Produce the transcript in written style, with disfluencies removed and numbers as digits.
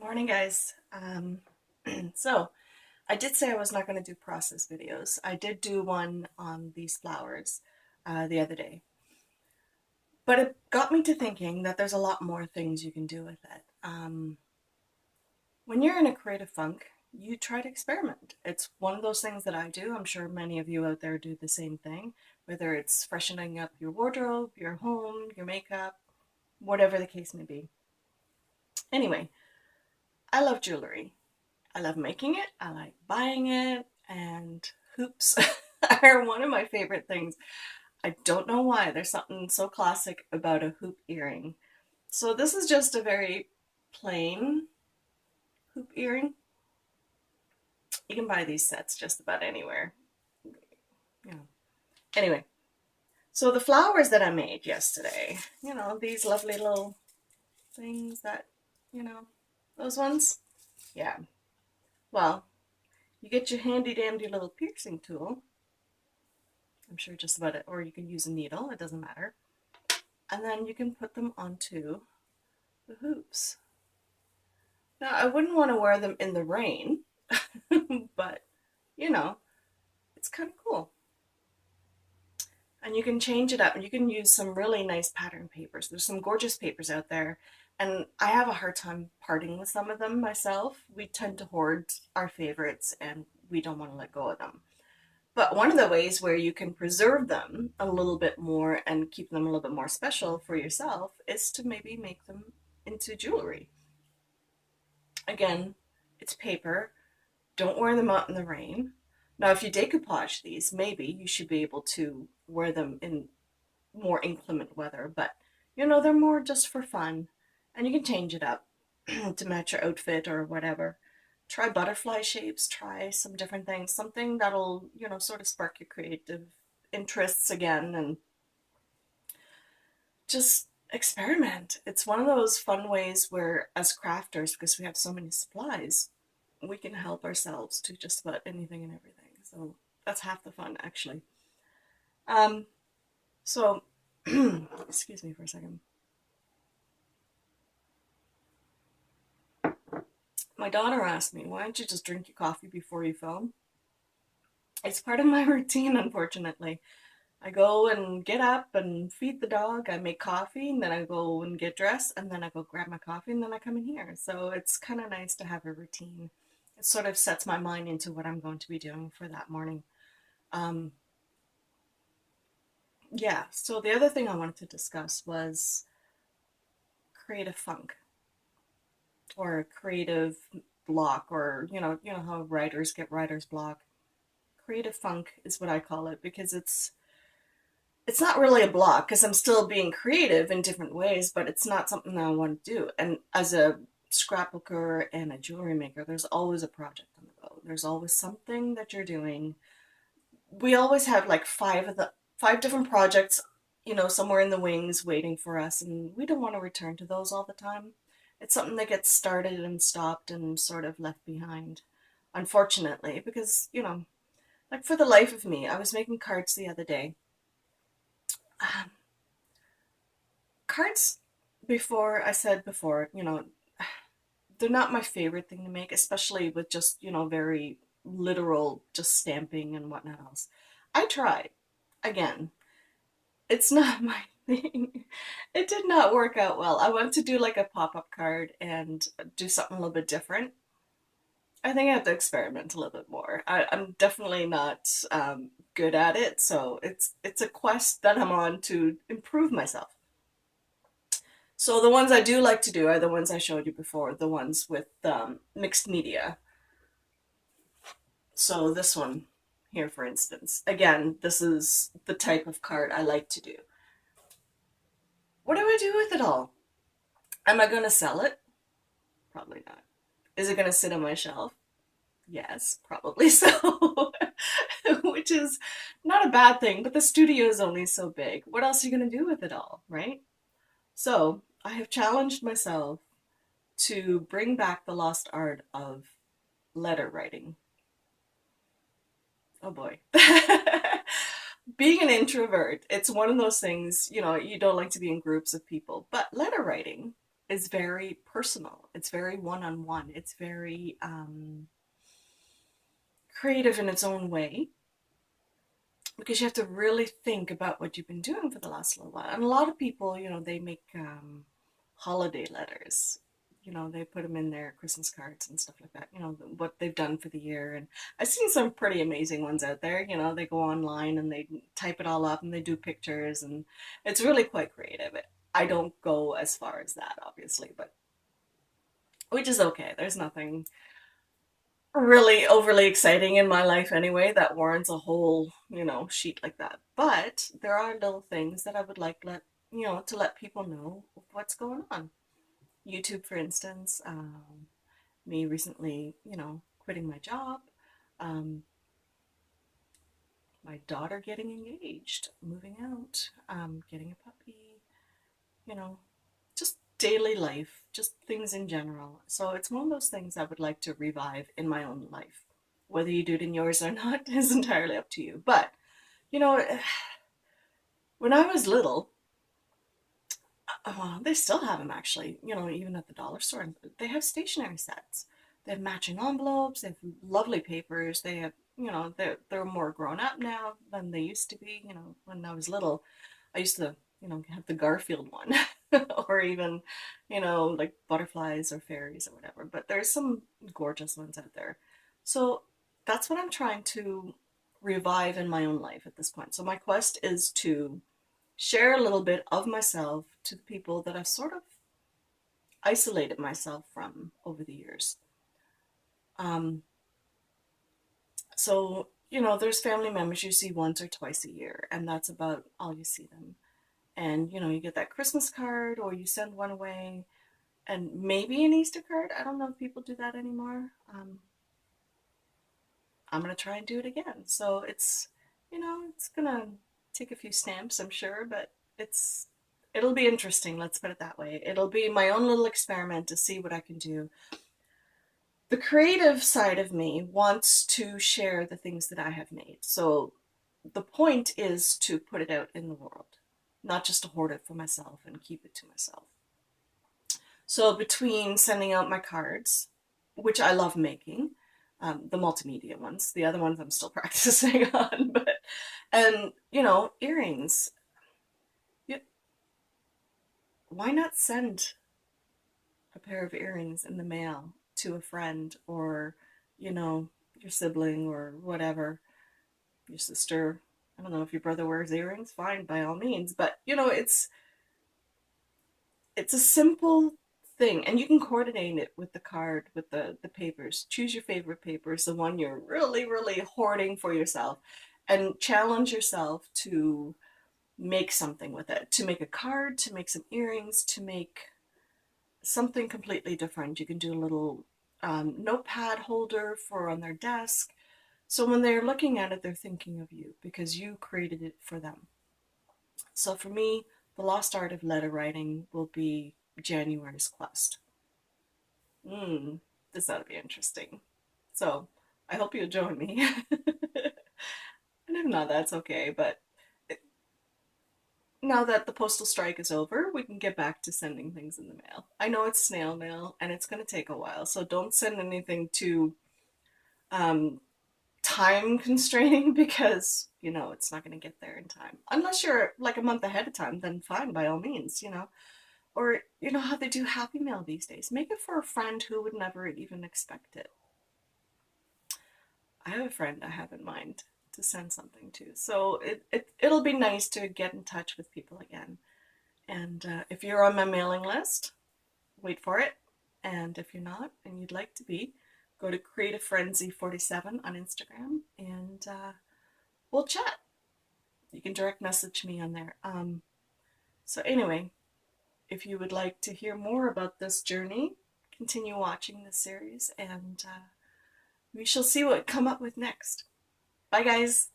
Morning, guys. So I did say I was not going to do process videos. I did do one on these flowers the other day, but it got me to thinking that there's a lot more things you can do with it. When you're in a creative funk, you try to experiment. It's one of those things that I do. I'm sure many of you out there do the same thing, whether it's freshening up your wardrobe, your home, your makeup, whatever the case may be. Anyway, I love jewelry. I love making it, I like buying it, and hoops are one of my favorite things. I don't know why. There's something so classic about a hoop earring. So this is just a very plain hoop earring. You can buy these sets just about anywhere. You know. Anyway, so the flowers that I made yesterday, these lovely little things that, you know, those ones. Yeah. Well, you get your handy dandy little piercing tool. I'm sure just about it, or you can use a needle, it doesn't matter. And then you can put them onto the hoops. Now, I wouldn't want to wear them in the rain, but you know, it's kind of cool. And you can change it up and you can use some really nice pattern papers. There's some gorgeous papers out there, and I have a hard time parting with some of them myself. We tend to hoard our favorites and we don't want to let go of them. But one of the ways where you can preserve them a little bit more and keep them a little bit more special for yourself is to maybe make them into jewelry. Again, it's paper. Don't wear them out in the rain. Now, if you decoupage these, maybe you should be able to wear them in more inclement weather, but they're more just for fun. And you can change it up to match your outfit or whatever. Try butterfly shapes, try some different things, something that'll, sort of spark your creative interests again and just experiment. It's one of those fun ways where, as crafters, because we have so many supplies, we can help ourselves to just about anything and everything. So that's half the fun, actually. Um, so, excuse me for a second. My daughter asked me, why don't you just drink your coffee before you film? It's part of my routine, unfortunately. I go and get up and feed the dog. I make coffee, and then I go and get dressed, and then I go grab my coffee, and then I come in here. So it's kind of nice to have a routine. It sort of sets my mind into what I'm going to be doing for that morning. Um, yeah. So the other thing I wanted to discuss was creative funk or creative block, or how writers get writer's block. Creative funk is what I call it because it's not really a block because I'm still being creative in different ways, but it's not something that I want to do. And as a scrapbooker and a jewelry maker, there's always a project on the go. There's always something that you're doing. We always have like five different projects, somewhere in the wings waiting for us, and we don't want to return to those all the time. It's something that gets started and stopped and sort of left behind, unfortunately, because, like for the life of me, I was making cards the other day. Um, Cards, before I said before, they're not my favorite thing to make, especially with just, very literal, just stamping and whatnot else. I tried. Again, it's not my thing. It did not work out well. I wanted to do like a pop-up card and do something a little bit different. I think I have to experiment a little bit more. I'm definitely not good at it, so it's a quest that I'm on to improve myself. So the ones I do like to do are the ones I showed you before, the ones with mixed media. So this one here, for instance, again, this is the type of card I like to do. What do I do with it all? Am I going to sell it? Probably not. Is it going to sit on my shelf? Yes, probably so. Which is not a bad thing, but the studio is only so big. What else are you going to do with it all, right? So I have challenged myself to bring back the lost art of letter writing. Oh boy. Being an introvert, it's one of those things, you don't like to be in groups of people, but letter writing is very personal. It's very one-on-one. It's very creative in its own way, because you have to really think about what you've been doing for the last little while. And a lot of people, they make holiday letters. They put them in their Christmas cards and stuff like that, what they've done for the year. And I've seen some pretty amazing ones out there. They go online and they type it all up and they do pictures, and it's really quite creative. I don't go as far as that, obviously, but which is okay. There's nothing really overly exciting in my life anyway that warrants a whole, sheet like that. But there are little things that I would like to let people know what's going on. YouTube, for instance, me recently, quitting my job, um, my daughter getting engaged, moving out, getting a puppy, you know, just daily life, just things in general. So it's one of those things I would like to revive in my own life. Whether you do it in yours or not is entirely up to you. But, you know, when I was little, they still have them actually, even at the dollar store. They have stationery sets. They have matching envelopes. They have lovely papers. They have, they're more grown up now than they used to be. When I was little, I used to, have the Garfield one or even, like butterflies or fairies or whatever. But there's some gorgeous ones out there. So that's what I'm trying to revive in my own life at this point. So my quest is to share a little bit of myself to the people that I've sort of isolated myself from over the years. Um, so, there's family members you see once or twice a year, and that's about all you see them. And, you get that Christmas card or you send one away, and maybe an Easter card. I don't know if people do that anymore. I'm going to try and do it again. So it's going to take a few stamps, I'm sure, but it'll be interesting. Let's put it that way. It'll be my own little experiment to see what I can do. The creative side of me wants to share the things that I have made. So the point is to put it out in the world, not just to hoard it for myself and keep it to myself. So between sending out my cards, which I love making, the multimedia ones, the other ones I'm still practicing on, and earrings. Why not send a pair of earrings in the mail to a friend or, your sibling or whatever, your sister? I don't know if your brother wears earrings, fine, by all means. But, it's a simple thing, and you can coordinate it with the card, with the papers. Choose your favorite papers, the one you're really, really hoarding for yourself, and challenge yourself to make something with it, to make a card, to make some earrings, to make something completely different. You can do a little notepad holder for on their desk. So when they're looking at it, they're thinking of you because you created it for them. So for me, the lost art of letter writing will be January's quest. This ought to be interesting. So I hope you'll join me. And if not, that's okay. But now that the postal strike is over, we can get back to sending things in the mail. I know it's snail mail and it's going to take a while, so don't send anything too um, time constraining because, it's not going to get there in time. Unless you're like a month ahead of time, then fine, by all means. Or, how they do Happy Mail these days. Make it for a friend who would never even expect it. I have a friend I have in mind to send something to. So it'll be nice to get in touch with people again. And if you're on my mailing list, wait for it. And if you're not and you'd like to be, go to Creative Frenzy 47 on Instagram and we'll chat. You can direct message me on there. So anyway, if you would like to hear more about this journey, continue watching this series and we shall see what we come up with next. Bye guys.